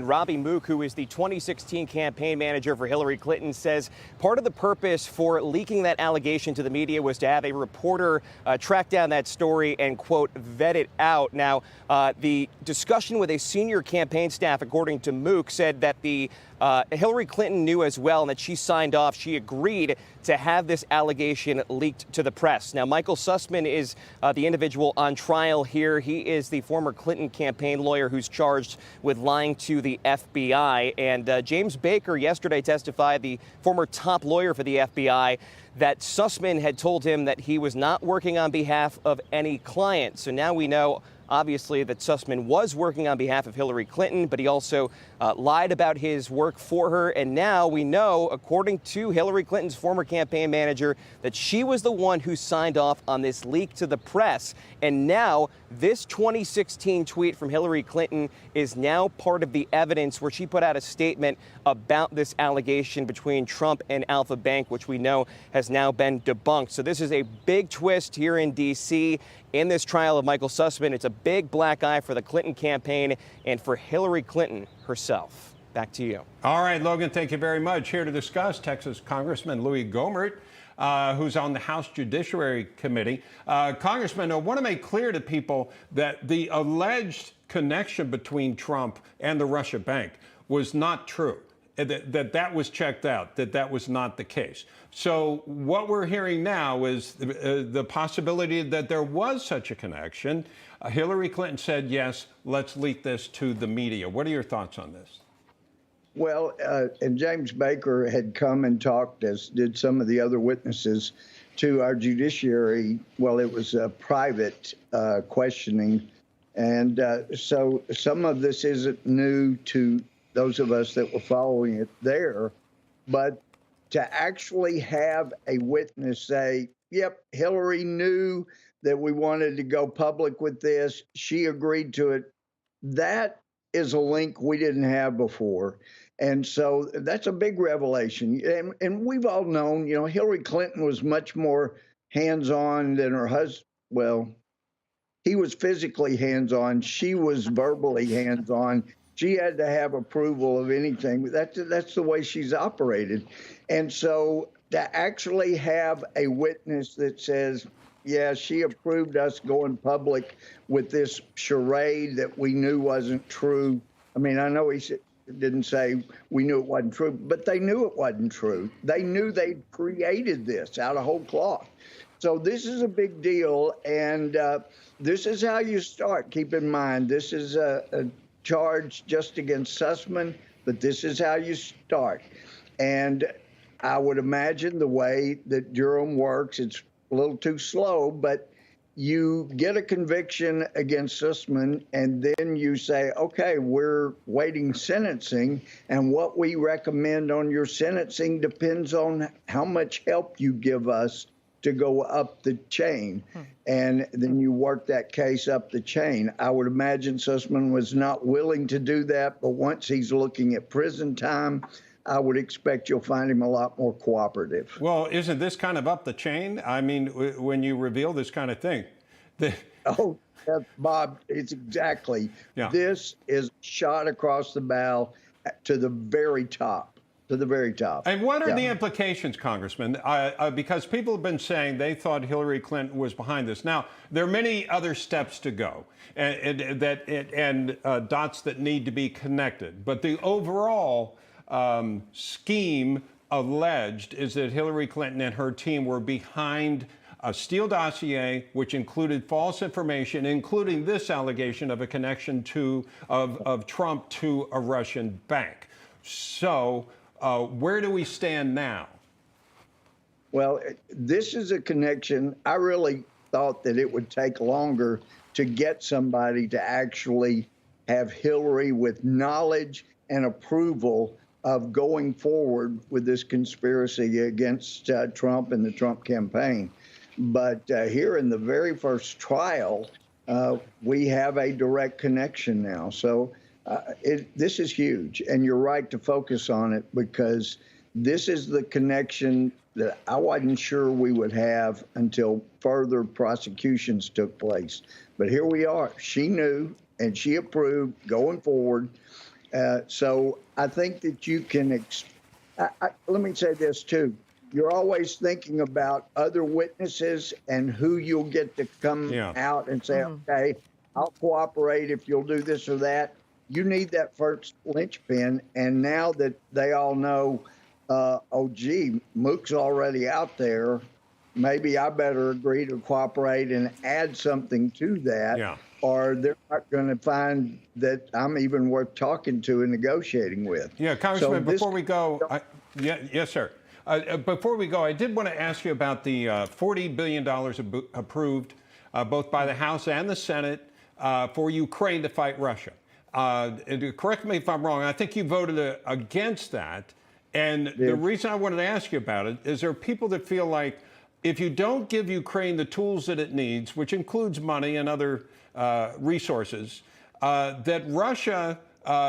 Robbie Mook, who is the 2016 campaign manager for Hillary Clinton, says part of the purpose for leaking that allegation to the media was to have a reporter track down that story and, quote, vet it out. Now, the discussion with a senior campaign staff, according to Mook, said that the Hillary Clinton knew as well and that she signed off. She agreed to have this allegation leaked to the press. Now, Michael Sussman is the individual on trial here. He is the former Clinton campaign lawyer who's charged with lying to the FBI. And James Baker yesterday testified, the former top lawyer for the FBI, that Sussman had told him that he was not working on behalf of any client. So now we know, obviously, that Sussman was working on behalf of Hillary Clinton, but he also lied about his work for her. And now we know, according to Hillary Clinton's former campaign manager, that she was the one who signed off on this leak to the press. And now this 2016 tweet from Hillary Clinton is now part of the evidence where she put out a statement about this allegation between Trump and Alpha Bank, which we know has now been debunked. So this is a big twist here in D.C. in this trial of Michael Sussman. It's a big black eye for the Clinton campaign and for Hillary Clinton herself. Back to you. All right, Logan, thank you very much. Here to discuss, Texas Congressman Louie Gohmert, who's on the House Judiciary Committee. Congressman, I want to make clear to people that the alleged connection between Trump and the Russia bank was not true. That was checked out, that was not the case. So what we're hearing now is the possibility that there was such a connection. Hillary Clinton said, yes, let's leak this to the media. What are your thoughts on this? Well, and James Baker had come and talked, as did some of the other witnesses, to our judiciary. Well, it was a private questioning. And so some of this isn't new to those of us that were following it there, but to actually have a witness say, yep, Hillary knew that we wanted to go public with this, she agreed to it, that is a link we didn't have before. And so that's a big revelation. And we've all known, you know, Hillary Clinton was much more hands-on than her husband. Well, he was physically hands-on. She was verbally hands-on. She had to have approval of anything. That's the way she's operated. And so to actually have a witness that says, yeah, she approved us going public with this charade that we knew wasn't true. I mean, I know he didn't say we knew it wasn't true, but they knew it wasn't true. They knew they created this out of whole cloth. So this is a big deal, and this is how you start. Keep in mind, this is a charge just against Sussman, but this is how you start. And I would imagine the way that Durham works, it's a little too slow, but you get a conviction against Sussman, and then you say, okay, we're waiting sentencing, and what we recommend on your sentencing depends on how much help you give us to go up the chain. And then you work that case up the chain. I would imagine Sussman was not willing to do that, but once he's looking at prison time, I would expect you'll find him a lot more cooperative. Well, isn't this kind of up the chain? I mean, when you reveal this kind of thing. Oh, Bob, it's exactly. Yeah. This is shot across the bow to the very top. To the very top. And what are the implications, Congressman? Because people have been saying they thought Hillary Clinton was behind this. Now, there are many other steps to go and dots that need to be connected. But the overall scheme alleged is that Hillary Clinton and her team were behind a Steele dossier, which included false information, including this allegation of a connection of Trump to a Russian bank. So where do we stand now? Well, this is a connection. I really thought that it would take longer to get somebody to actually have Hillary with knowledge and approval of going forward with this conspiracy against Trump and the Trump campaign. But here in the very first trial, we have a direct connection now. So this is huge, and you're right to focus on it because this is the connection that I wasn't sure we would have until further prosecutions took place. But here we are. She knew, and she approved going forward. So I think that you can, let me say this too. You're always thinking about other witnesses and who you'll get to come out and say, okay, I'll cooperate if you'll do this or that. You need that first linchpin. And now that they all know, oh, gee, Mook's already out there, maybe I better agree to cooperate and add something to that, or they're not going to find that I'm even worth talking to and negotiating with. Yeah, Congressman, before we go, yes, sir. Before we go, I did want to ask you about the $40 billion approved both by the House and the Senate for Ukraine to fight Russia. Correct me if I'm wrong. I think you voted against that. And the reason I wanted to ask you about it is there are people that feel like if you don't give Ukraine the tools that it needs, which includes money and other resources, that Russia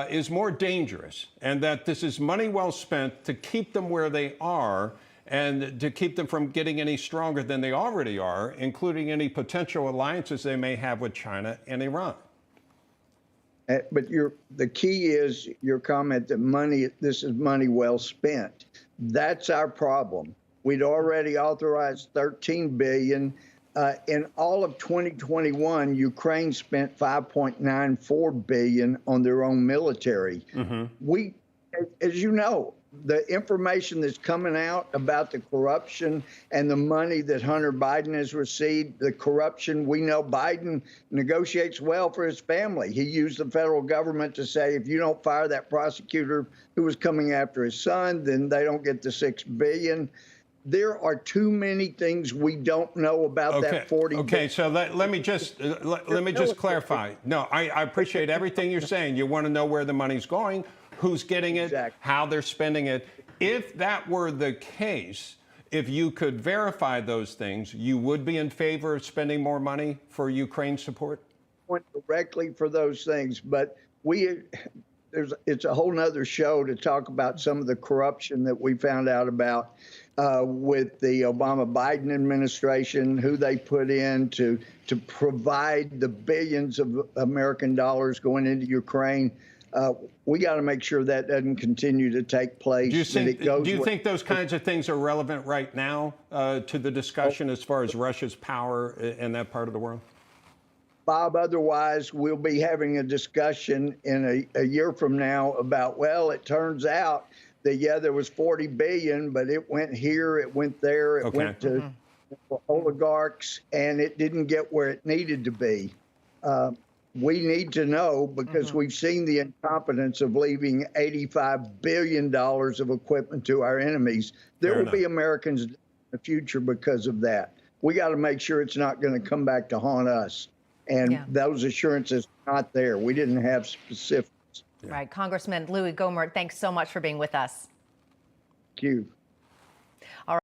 is more dangerous and that this is money well spent to keep them where they are and to keep them from getting any stronger than they already are, including any potential alliances they may have with China and Iran. But the key is your comment that this is money well spent. That's our problem. We'd already authorized $13 billion. In all of 2021, Ukraine spent $5.94 billion on their own military. We, as you know, the information that's coming out about the corruption and the money that Hunter Biden has received, the corruption, we know Biden negotiates well for his family. He used the federal government to say, if you don't fire that prosecutor who was coming after his son, then they don't get the $6 billion. There are too many things we don't know about that 40. Okay, so let me just clarify. No, I appreciate everything you're saying. You want to know where the money's going, who's getting it, how they're spending it. If that were the case, if you could verify those things, you would be in favor of spending more money for Ukraine support? Went directly for those things, but it's a whole nother show to talk about some of the corruption that we found out about with the Obama-Biden administration, who they put in to provide the billions of American dollars going into Ukraine. We got to make sure that doesn't continue to take place. Do you think those kinds of things are relevant right now to the discussion as far as Russia's power in that part of the world? Bob, otherwise we'll be having a discussion in a year from now about, well, it turns out that, there was $40 billion, but it went here, it went there, it went to oligarchs, and it didn't get where it needed to be. We need to know, because we've seen the incompetence of leaving $85 billion of equipment to our enemies. There will be Americans in the future because of that. We got to make sure it's not going to come back to haunt us. And those assurances are not there. We didn't have specifics. Right. Congressman Louie Gohmert, thanks so much for being with us. Thank you. All right.